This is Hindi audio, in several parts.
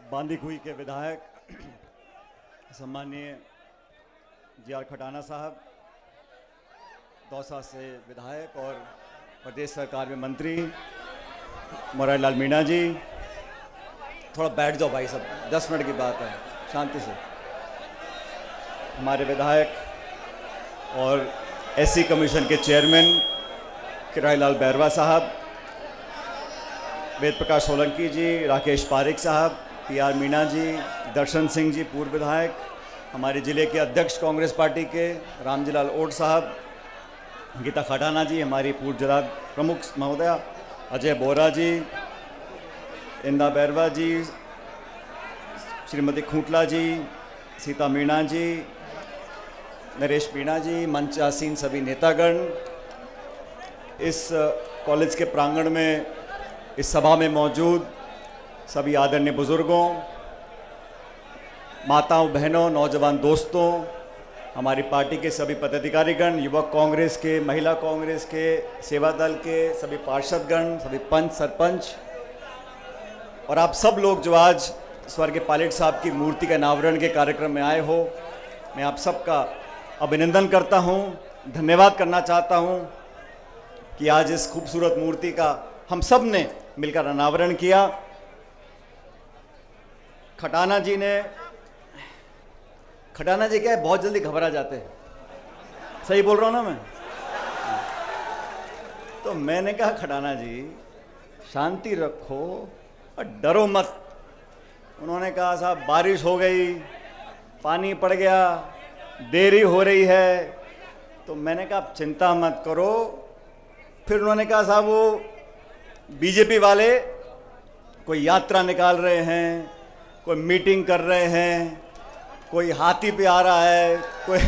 बांदीकुई के विधायक सम्माननीय जी.आर. खटाना साहब, दौसा से विधायक और प्रदेश सरकार में मंत्री मोरारी लाल मीणा जी, थोड़ा बैठ जाओ भाई सब, 10 मिनट की बात है, शांति से। हमारे विधायक और एससी कमीशन के चेयरमैन किरारी लाल बैरवा साहब, वेद प्रकाश सोलंकी जी, राकेश पारिक साहब, पी.आर. मीणा जी, दर्शन सिंह जी पूर्व विधायक, हमारे ज़िले के अध्यक्ष कांग्रेस पार्टी के रामजीलाल ओट साहब, गीता खटाना जी, हमारी पूर्व जिला प्रमुख महोदया, अजय बोरा जी, इंदा बैरवा जी, श्रीमती खूंटला जी, सीता मीणा जी, नरेश मीणा जी, मंच आसीन सभी नेतागण, इस कॉलेज के प्रांगण में इस सभा में मौजूद सभी आदरणीय बुजुर्गों, माताओं, बहनों, नौजवान दोस्तों, हमारी पार्टी के सभी पदाधिकारीगण, युवक कांग्रेस के, महिला कांग्रेस के, सेवा दल के सभी पार्षदगण, सभी पंच सरपंच और आप सब लोग जो आज स्वर्गीय पायलट साहब की मूर्ति के अनावरण के कार्यक्रम में आए हो, मैं आप सबका अभिनंदन करता हूं, धन्यवाद करना चाहता हूं कि आज इस खूबसूरत मूर्ति का हम सब ने मिलकर अनावरण किया। खटाना जी क्या है, बहुत जल्दी घबरा जाते हैं, सही बोल रहा हूं ना मैं? तो मैंने कहा खटाना जी शांति रखो और डरो मत। उन्होंने कहा साहब बारिश हो गई, पानी पड़ गया, देरी हो रही है, तो मैंने कहा चिंता मत करो। फिर उन्होंने कहा साहब वो बीजेपी वाले कोई यात्रा निकाल रहे हैं, कोई मीटिंग कर रहे हैं, कोई हाथी पे आ रहा है, कोई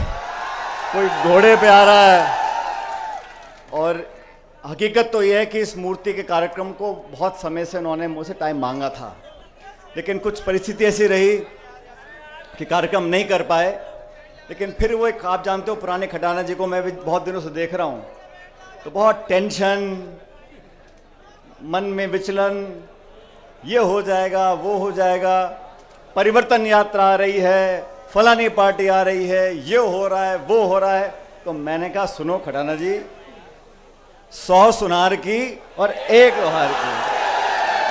घोड़े पे आ रहा है। और हकीकत तो यह है कि इस मूर्ति के कार्यक्रम को बहुत समय से उन्होंने मुझसे टाइम मांगा था, लेकिन कुछ परिस्थिति ऐसी रही कि कार्यक्रम नहीं कर पाए। लेकिन फिर वो एक, आप जानते हो पुराने खटाना जी को मैं भी बहुत दिनों से देख रहा हूँ, तो बहुत टेंशन, मन में विचलन, ये हो जाएगा वो हो जाएगा, परिवर्तन यात्रा आ रही है, फलानी पार्टी आ रही है, ये हो रहा है वो हो रहा है। तो मैंने कहा सुनो खटाना जी, 100 सुनार की और 1 लोहार की।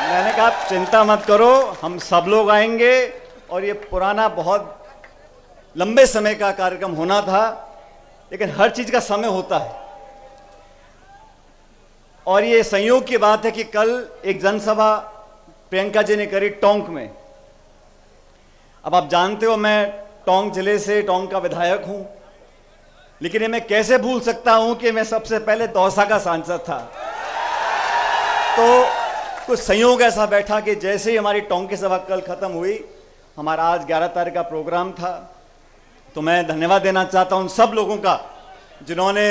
मैंने कहा चिंता मत करो, हम सब लोग आएंगे। और ये पुराना बहुत लंबे समय का कार्यक्रम होना था, लेकिन हर चीज का समय होता है। और ये संयोग की बात है कि कल एक जनसभा प्रियंका जी ने करी टोंक में। अब आप जानते हो मैं टोंक जिले से, टोंक का विधायक हूं, लेकिन ये मैं कैसे भूल सकता हूं कि मैं सबसे पहले दौसा का सांसद था। तो कुछ संयोग ऐसा बैठा कि जैसे ही हमारी टोंक की सभा कल खत्म हुई, हमारा आज 11 तारीख का प्रोग्राम था। तो मैं धन्यवाद देना चाहता हूं उन सब लोगों का जिन्होंने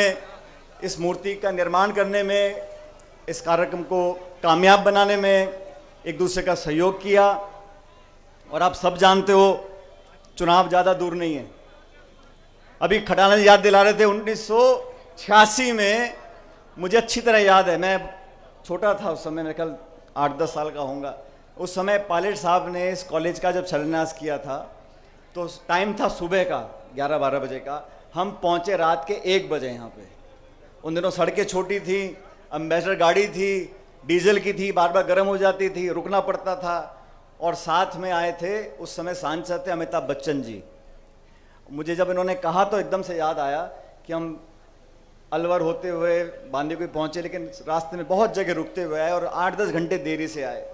इस मूर्ति का निर्माण करने में, इस कार्यक्रम को कामयाब बनाने में एक दूसरे का सहयोग किया। और आप सब जानते हो चुनाव ज़्यादा दूर नहीं है। अभी खटाना जी याद दिला रहे थे 1986 में, मुझे अच्छी तरह याद है, मैं छोटा था उस समय, मेरे ख्याल 8-10 साल का होऊंगा। उस समय पायलट साहब ने इस कॉलेज का जब शिलान्यास किया था, तो टाइम था सुबह का 11-12 बजे का, हम पहुँचे रात के 1 बजे यहाँ पे। उन दिनों सड़कें छोटी थी, एम्बेसडर गाड़ी थी, डीजल की थी, बार बार गर्म हो जाती थी, रुकना पड़ता था। और साथ में आए थे उस समय सांसद थे अमिताभ बच्चन जी। मुझे जब इन्होंने कहा तो एकदम से याद आया कि हम अलवर होते हुए बांदीकुई पहुंचे, लेकिन रास्ते में बहुत जगह रुकते हुए आए और 8-10 घंटे देरी से आए।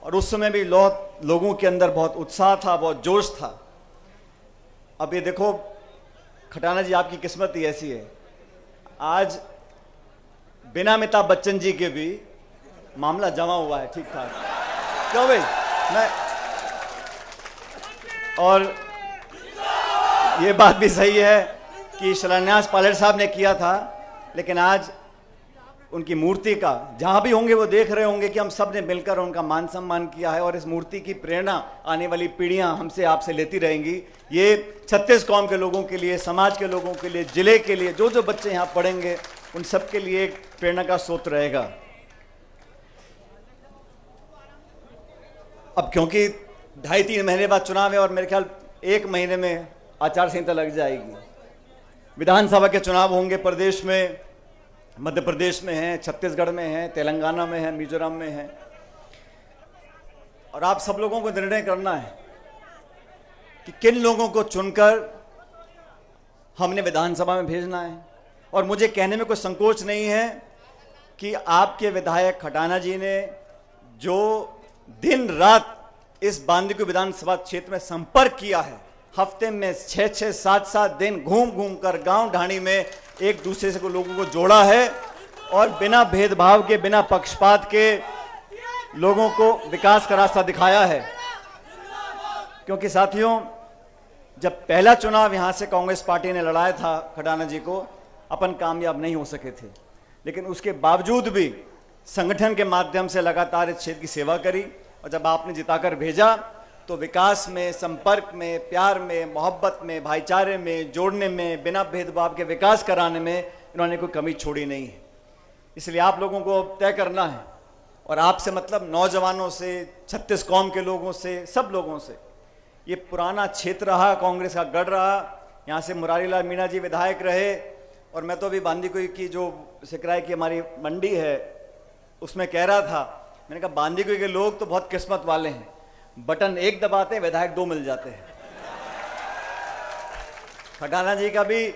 और उस समय भी लोगों के अंदर बहुत उत्साह था, बहुत जोश था। अब ये देखो खटाना जी, आपकी किस्मत ही ऐसी है, आज बिना अमिताभ बच्चन जी के भी मामला जमा हुआ है ठीक ठाक। क्यों भाई? और ये बात भी सही है कि शिलान्यास पायलट साहब ने किया था, लेकिन आज उनकी मूर्ति का जहां भी होंगे वो देख रहे होंगे कि हम सब ने मिलकर उनका मान सम्मान किया है। और इस मूर्ति की प्रेरणा आने वाली पीढ़ियां हमसे आपसे लेती रहेंगी। ये 36 कौम के लोगों के लिए, समाज के लोगों के लिए, जिले के लिए, जो बच्चे यहाँ पढ़ेंगे उन सब के लिए एक प्रेरणा का स्रोत रहेगा। अब क्योंकि 2.5-3 महीने बाद चुनाव है और मेरे ख्याल 1 महीने में आचार संहिता लग जाएगी। विधानसभा के चुनाव होंगे प्रदेश में, मध्य प्रदेश में हैं, छत्तीसगढ़ में हैं, तेलंगाना में हैं, मिजोरम में हैं, और आप सब लोगों को निर्णय करना है कि किन लोगों को चुनकर हमने विधानसभा में भेजना है। और मुझे कहने में कोई संकोच नहीं है कि आपके विधायक खटाना जी ने जो दिन रात इस बांदीकुई विधानसभा क्षेत्र में संपर्क किया है, हफ्ते में 6-6, 7-7 दिन घूम घूम कर गांव ढाणी में एक दूसरे से लोगों को जोड़ा है और बिना भेदभाव के, बिना पक्षपात के लोगों को विकास का रास्ता दिखाया है। क्योंकि साथियों, जब पहला चुनाव यहां से कांग्रेस पार्टी ने लड़ाया था खटाना जी को, अपन कामयाब नहीं हो सके थे, लेकिन उसके बावजूद भी संगठन के माध्यम से लगातार इस क्षेत्र की सेवा करी, और जब आपने जिताकर भेजा तो विकास में, संपर्क में, प्यार में, मोहब्बत में, भाईचारे में, जोड़ने में, बिना भेदभाव के विकास कराने में इन्होंने कोई कमी छोड़ी नहीं है। इसलिए आप लोगों को तय करना है, और आपसे मतलब नौजवानों से, 36 कौम के लोगों से, सब लोगों से। ये पुराना क्षेत्र रहा, कांग्रेस का गढ़ रहा, यहाँ से मुरारी लाल मीणा जी विधायक रहे, और मैं तो अभी बांदीकुई की जो सिकराई की हमारी मंडी है उसमें कह रहा था, मैंने कहा बांदीकुई के लोग तो बहुत किस्मत वाले हैं, बटन एक दबाते हैं विधायक 2 मिल जाते हैं। खटाना जी का भी,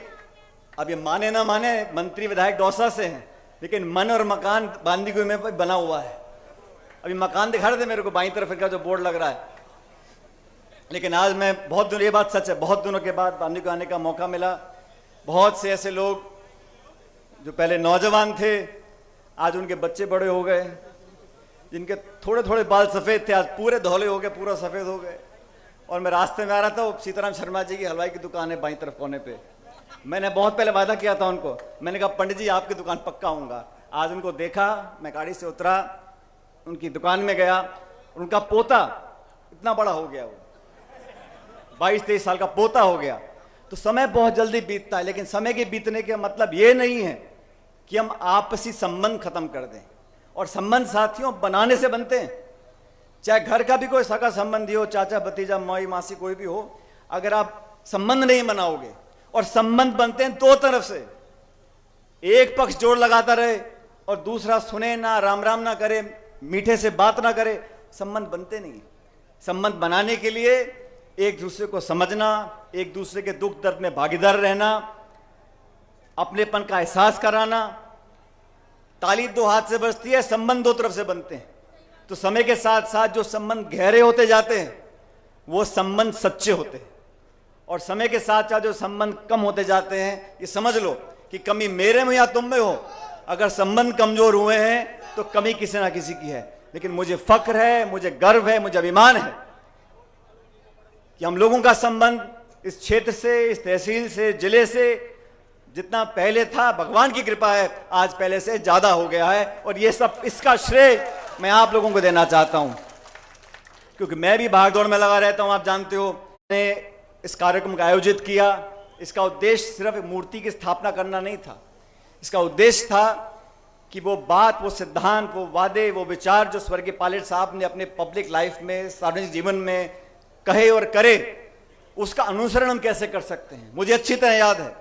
अब ये माने ना माने, मंत्री विधायक दौसा से हैं, लेकिन मन और मकान बांदीकुई में बना हुआ है। अभी मकान दिखा रहे थे मेरे को बाईं तरफ का जो बोर्ड लग रहा है। लेकिन आज मैं बहुत दिनों, ये बात सच है, बहुत दिनों के बाद बांदीकुई आने का मौका मिला। बहुत से ऐसे लोग जो पहले नौजवान थे, आज उनके बच्चे बड़े हो गए, जिनके थोड़े थोड़े बाल सफ़ेद थे आज पूरे धौले हो गए, पूरा सफ़ेद हो गए। और मैं रास्ते में आ रहा था, सीताराम शर्मा जी की हलवाई की दुकान है बाईं तरफ कोने पे। मैंने बहुत पहले वादा किया था उनको, मैंने कहा पंडित जी आपकी दुकान पक्का आऊँगा। आज उनको देखा, मैं गाड़ी से उतरा, उनकी दुकान में गया, उनका पोता इतना बड़ा हो गया, वो 22-23 साल का पोता हो गया। तो समय बहुत जल्दी बीतता है, लेकिन समय के बीतने का मतलब ये नहीं है कि हम आपसी संबंध खत्म कर दें। और संबंध साथियों बनाने से बनते हैं, चाहे घर का भी कोई सगा संबंधी हो, चाचा भतीजा, माई मासी, कोई भी हो, अगर आप संबंध नहीं बनाओगे, और संबंध बनते हैं 2 तरफ से, एक पक्ष जोर लगाता रहे और दूसरा सुने ना, राम राम ना करे, मीठे से बात ना करे, संबंध बनते नहीं। संबंध बनाने के लिए एक दूसरे को समझना, एक दूसरे के दुख दर्द में भागीदार रहना, अपनेपन का एहसास कराना। ताली 2 हाथ से बजती है, संबंध 2 तरफ से बनते हैं। तो समय के साथ साथ जो संबंध गहरे होते जाते हैं वो संबंध सच्चे होते हैं, और समय के साथ साथ जो संबंध कम होते जाते हैं, ये समझ लो कि कमी मेरे में या तुम में हो, अगर संबंध कमजोर हुए हैं तो कमी किसी ना किसी की है। लेकिन मुझे फक्र है, मुझे गर्व है, मुझे अभिमान है कि हम लोगों का संबंध इस क्षेत्र से, इस तहसील से, जिले से जितना पहले था, भगवान की कृपा है, आज पहले से ज्यादा हो गया है। और ये सब, इसका श्रेय मैं आप लोगों को देना चाहता हूं, क्योंकि मैं भी भागदौड़ में लगा रहता हूं। आप जानते हो, मैंने इस कार्यक्रम का आयोजित किया, इसका उद्देश्य सिर्फ मूर्ति की स्थापना करना नहीं था। इसका उद्देश्य था कि वो बात, वो सिद्धांत, वो वादे, वो विचार जो स्वर्गीय पायलट साहब ने अपने पब्लिक लाइफ में, सार्वजनिक जीवन में कहे और करे, उसका अनुसरण हम कैसे कर सकते हैं। मुझे अच्छी तरह याद है,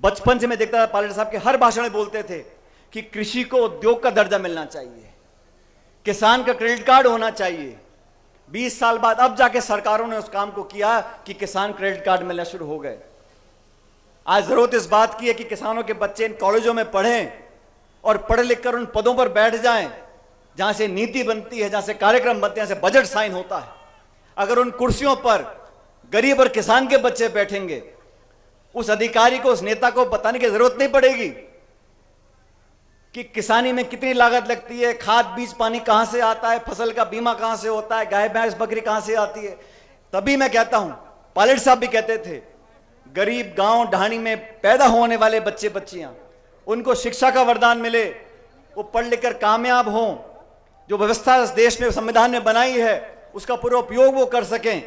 बचपन से मैं देखता था, पायलट साहब के हर भाषण में बोलते थे कि कृषि को उद्योग का दर्जा मिलना चाहिए, किसान का क्रेडिट कार्ड होना चाहिए। 20 साल बाद अब जाके सरकारों ने उस काम को किया कि किसान क्रेडिट कार्ड मिलना शुरू हो गए। आज जरूरत इस बात की है कि किसानों के बच्चे इन कॉलेजों में पढ़ें और पढ़ लिख कर उन पदों पर बैठ जाएं जहां से नीति बनती है, जहां से कार्यक्रम बनते हैं, जहां से बजट साइन होता है। अगर उन कुर्सियों पर गरीब और किसान के बच्चे बैठेंगे, उस अधिकारी को, उस नेता को बताने की जरूरत नहीं पड़ेगी कि किसानी में कितनी लागत लगती है, खाद बीज पानी कहां से आता है, फसल का बीमा कहां से होता है, गाय भैंस बकरी कहां से आती है। तभी मैं कहता हूं, पायलट साहब भी कहते थे, गरीब गांव ढाणी में पैदा होने वाले बच्चे बच्चियां, उनको शिक्षा का वरदान मिले, वो पढ़ लिख कर कामयाब हों, जो व्यवस्था इस देश में, संविधान में बनाई है, उसका पूरा उपयोग वो कर सकें।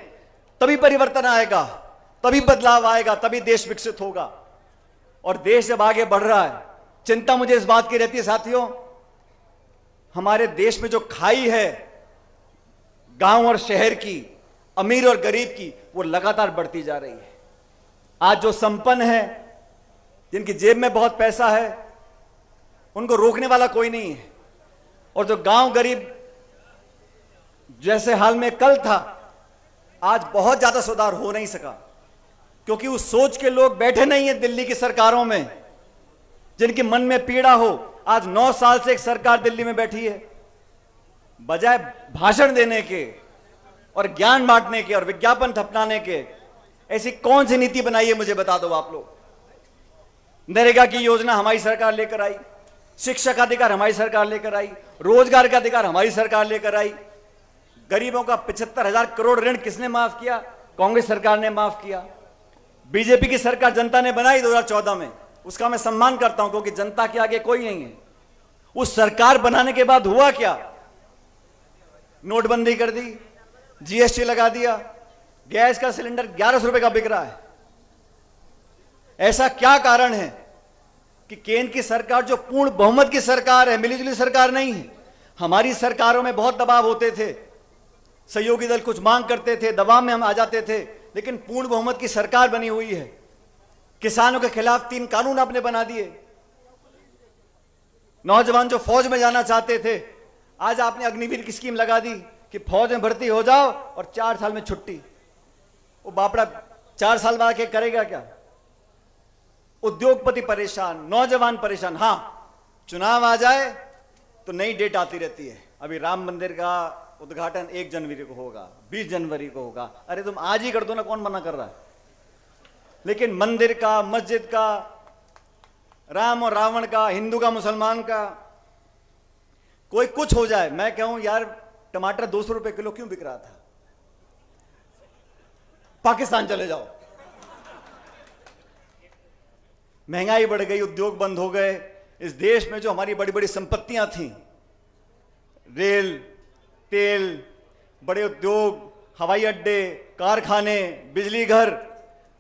तभी परिवर्तन आएगा, तभी बदलाव आएगा, तभी देश विकसित होगा। और देश जब आगे बढ़ रहा है, चिंता मुझे इस बात की रहती है साथियों, हमारे देश में जो खाई है, गांव और शहर की, अमीर और गरीब की, वो लगातार बढ़ती जा रही है। आज जो संपन्न है, जिनकी जेब में बहुत पैसा है, उनको रोकने वाला कोई नहीं है। और जो गांव गरीब जैसे हाल में कल था, आज बहुत ज्यादा सुधार हो नहीं सका, क्योंकि उस सोच के लोग बैठे नहीं है दिल्ली की सरकारों में, जिनके मन में पीड़ा हो। आज 9 साल से एक सरकार दिल्ली में बैठी है, बजाय भाषण देने के और ज्ञान बांटने के और विज्ञापन थपनाने के, ऐसी कौन सी नीति बनाई है मुझे बता दो आप लोग। नरेगा की योजना हमारी सरकार लेकर आई, शिक्षा का अधिकार हमारी सरकार लेकर आई, रोजगार का अधिकार हमारी सरकार लेकर आई। गरीबों का 75,000 करोड़ ऋण किसने माफ किया? कांग्रेस सरकार ने माफ किया। बीजेपी की सरकार जनता ने बनाई 2014 में, उसका मैं सम्मान करता हूं, क्योंकि जनता के आगे कोई नहीं है। उस सरकार बनाने के बाद हुआ क्या? नोटबंदी कर दी, जीएसटी लगा दिया, गैस का सिलेंडर 1100 रुपए का बिक रहा है। ऐसा क्या कारण है कि केंद्र की सरकार, जो पूर्ण बहुमत की सरकार है, मिलीजुली सरकार नहीं है। हमारी सरकारों में बहुत दबाव होते थे, सहयोगी दल कुछ मांग करते थे, दबाव में हम आ जाते थे, लेकिन पूर्ण बहुमत की सरकार बनी हुई है। किसानों के खिलाफ 3 कानून आपने बना दिए। नौजवान जो फौज में जाना चाहते थे, आज आपने अग्निवीर की स्कीम लगा दी कि फौज में भर्ती हो जाओ और 4 साल में छुट्टी। वो बापड़ा 4 साल बाद के करेगा क्या? उद्योगपति परेशान, नौजवान परेशान। हां, चुनाव आ जाए तो नई डेट आती रहती है। अभी राम मंदिर का उद्घाटन 1 जनवरी को होगा, 20 जनवरी को होगा। अरे तुम आज ही कर दो ना, कौन मना कर रहा है? लेकिन मंदिर का, मस्जिद का, राम और रावण का, हिंदू का मुसलमान का, कोई कुछ हो जाए, मैं कहूं यार टमाटर 200 रुपए किलो क्यों बिक रहा था? पाकिस्तान चले जाओ। महंगाई बढ़ गई, उद्योग बंद हो गए। इस देश में जो हमारी बड़ी बड़ी संपत्तियां थीं, रेल, तेल, बड़े उद्योग, हवाई अड्डे, कारखाने, बिजली घर,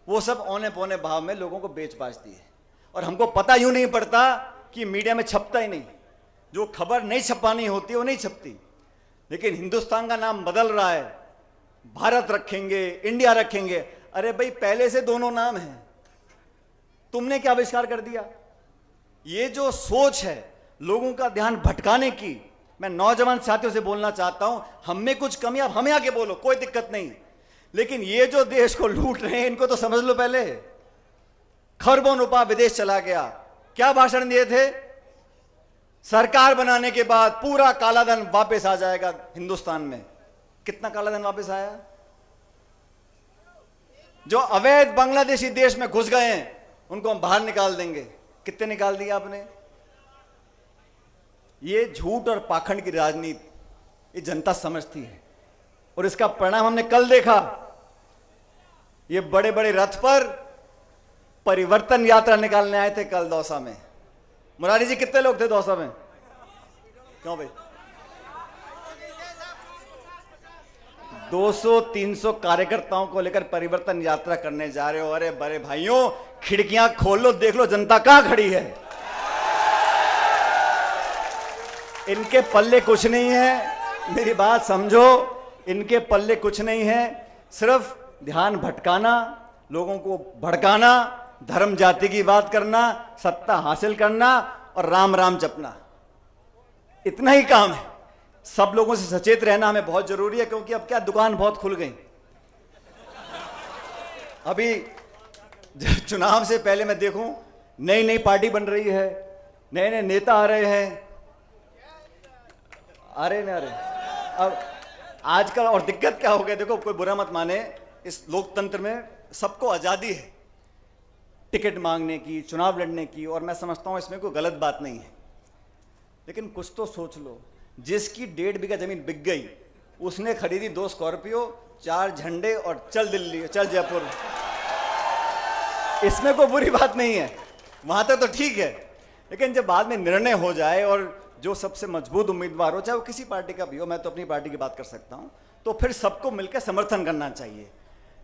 वो सब औने पौने भाव में लोगों को बेच बाच दिए। और हमको पता यूं नहीं पड़ता कि मीडिया में छपता ही नहीं। जो खबर नहीं छपानी होती वो नहीं छपती। लेकिन हिंदुस्तान का नाम बदल रहा है, भारत रखेंगे, इंडिया रखेंगे। अरे भाई, पहले से दोनों नाम हैं, तुमने क्या आविष्कार कर दिया? ये जो सोच है लोगों का ध्यान भटकाने की, मैं नौजवान साथियों से बोलना चाहता हूं, हम में कुछ कमी, आप हमें आके बोलो, कोई दिक्कत नहीं। लेकिन ये जो देश को लूट रहे हैं, इनको तो समझ लो। पहले खरबों रुपया विदेश चला गया। क्या भाषण दिए थे? सरकार बनाने के बाद पूरा कालाधन वापस आ जाएगा हिंदुस्तान में। कितना कालाधन वापस आया? जो अवैध बांग्लादेशी देश में घुस गए हैं, उनको हम बाहर निकाल देंगे। कितने निकाल दिया आपने? ये झूठ और पाखंड की राजनीति ये जनता समझती है, और इसका परिणाम हमने कल देखा। ये बड़े बड़े रथ पर परिवर्तन यात्रा निकालने आए थे कल दौसा में। मुरारी जी, कितने लोग थे दौसा में? क्यों भाई? 200-300 कार्यकर्ताओं को लेकर परिवर्तन यात्रा करने जा रहे हो। अरे बड़े भाइयों, खिड़कियां खोल लो, देख लो जनता कहां खड़ी है। इनके पल्ले कुछ नहीं है, मेरी बात समझो, इनके पल्ले कुछ नहीं है। सिर्फ ध्यान भटकाना, लोगों को भड़काना, धर्म जाति की बात करना, सत्ता हासिल करना और राम राम जपना, इतना ही काम है। सब लोगों से सचेत रहना हमें बहुत जरूरी है, क्योंकि अब क्या, दुकान बहुत खुल गई। अभी चुनाव से पहले मैं देखूं, नई नई पार्टी बन रही है, नए नए नेता आ रहे हैं। अरे न अरे, अब आजकल और दिक्कत क्या हो गया, देखो, कोई बुरा मत माने, इस लोकतंत्र में सबको आजादी है टिकट मांगने की, चुनाव लड़ने की, और मैं समझता हूं इसमें कोई गलत बात नहीं है। लेकिन कुछ तो सोच लो, जिसकी 1.5 बीघा जमीन बिक गई, उसने खरीदी 2 स्कॉर्पियो, 4 झंडे और चल दिल्ली, चल जयपुर। इसमें कोई बुरी बात नहीं है, वहां तक तो ठीक है। लेकिन जब बाद में निर्णय हो जाए और जो सबसे मजबूत उम्मीदवार हो, चाहे वो किसी पार्टी का भी हो, मैं तो अपनी पार्टी की बात कर सकता हूं, तो फिर सबको मिलकर समर्थन करना चाहिए।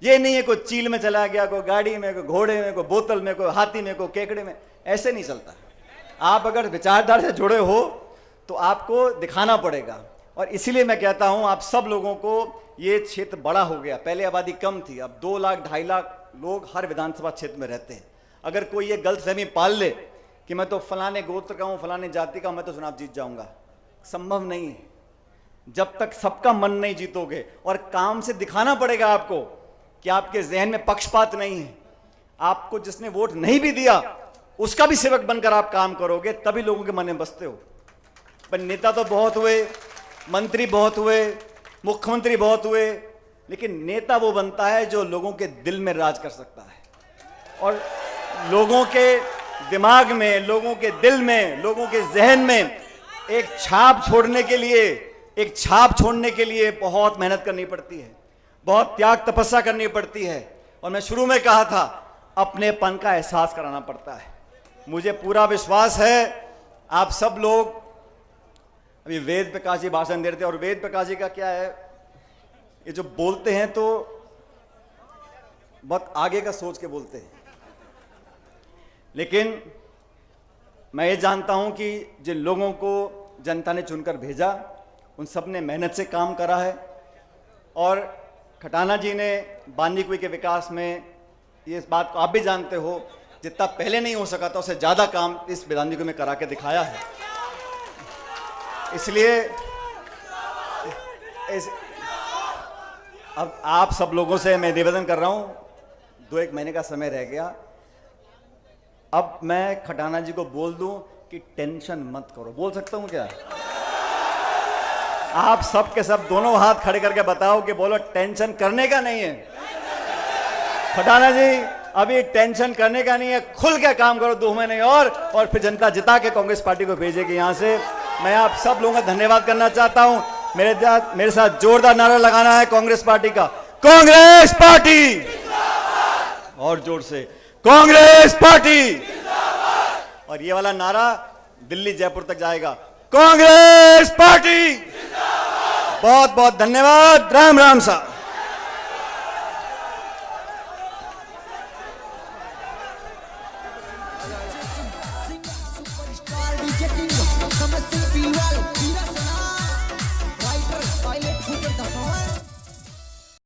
ये नहीं है कोई चील में चला गया, कोई गाड़ी में, कोई घोड़े में, कोई बोतल में, कोई हाथी में, कोई केकड़े में, ऐसे नहीं चलता। आप अगर विचारधारा से जुड़े हो तो आपको दिखाना पड़ेगा। और इसीलिए मैं कहता हूं आप सब लोगों को, ये क्षेत्र बड़ा हो गया, पहले आबादी कम थी, अब 2 लाख 2.5 लाख लोग हर विधानसभा क्षेत्र में रहते हैं। अगर कोई ये गलतफहमी पाल ले कि मैं तो फलाने गोत्र का हूं, फलाने जाति का, मैं तो चुनाव जीत जाऊंगा, संभव नहीं है। जब तक सबका मन नहीं जीतोगे, और काम से दिखाना पड़ेगा आपको कि आपके जहन में पक्षपात नहीं है, आपको जिसने वोट नहीं भी दिया उसका भी सेवक बनकर आप काम करोगे, तभी लोगों के मन में बसते हो। पर नेता तो बहुत हुए, मंत्री बहुत हुए, मुख्यमंत्री बहुत हुए, लेकिन नेता वो बनता है जो लोगों के दिल में राज कर सकता है और लोगों के दिमाग में, लोगों के दिल में, लोगों के जहन में एक छाप छोड़ने के लिए बहुत मेहनत करनी पड़ती है, बहुत त्याग तपस्या करनी पड़ती है। और मैं शुरू में कहा था, अपनेपन का एहसास कराना पड़ता है। मुझे पूरा विश्वास है आप सब लोग, अभी वेद प्रकाश जी भाषण दे रहे थे, और वेद प्रकाश जी का क्या है, ये जो बोलते हैं तो बहुत आगे का सोच के बोलते हैं, लेकिन मैं ये जानता हूं कि जिन लोगों को जनता ने चुनकर भेजा उन सब ने मेहनत से काम करा है। और खटाना जी ने बांदीकुई के विकास में, ये इस बात को आप भी जानते हो, जितना पहले नहीं हो सका था उससे ज्यादा काम इस बांदीकुई में करा के दिखाया है। इसलिए अब आप सब लोगों से मैं निवेदन कर रहा हूं, 2-1 महीने का समय रह गया, अब मैं खटाना जी को बोल दूं कि टेंशन मत करो। बोल सकता हूं क्या? आप सब के सब दोनों हाथ खड़े करके बताओ कि बोलो टेंशन करने का नहीं है। खटाना जी अभी टेंशन करने का नहीं है, खुल के काम करो 2 महीने और फिर जनता जिता के कांग्रेस पार्टी को भेजेगी यहां से। मैं आप सब लोगों का धन्यवाद करना चाहता हूं। मेरे साथ जोरदार नारा लगाना है कांग्रेस पार्टी का, कांग्रेस पार्टी, और जोर से कांग्रेस पार्टी, और ये वाला नारा दिल्ली जयपुर तक जाएगा, कांग्रेस पार्टी। बहुत बहुत धन्यवाद। राम राम साहब। Come and see me well.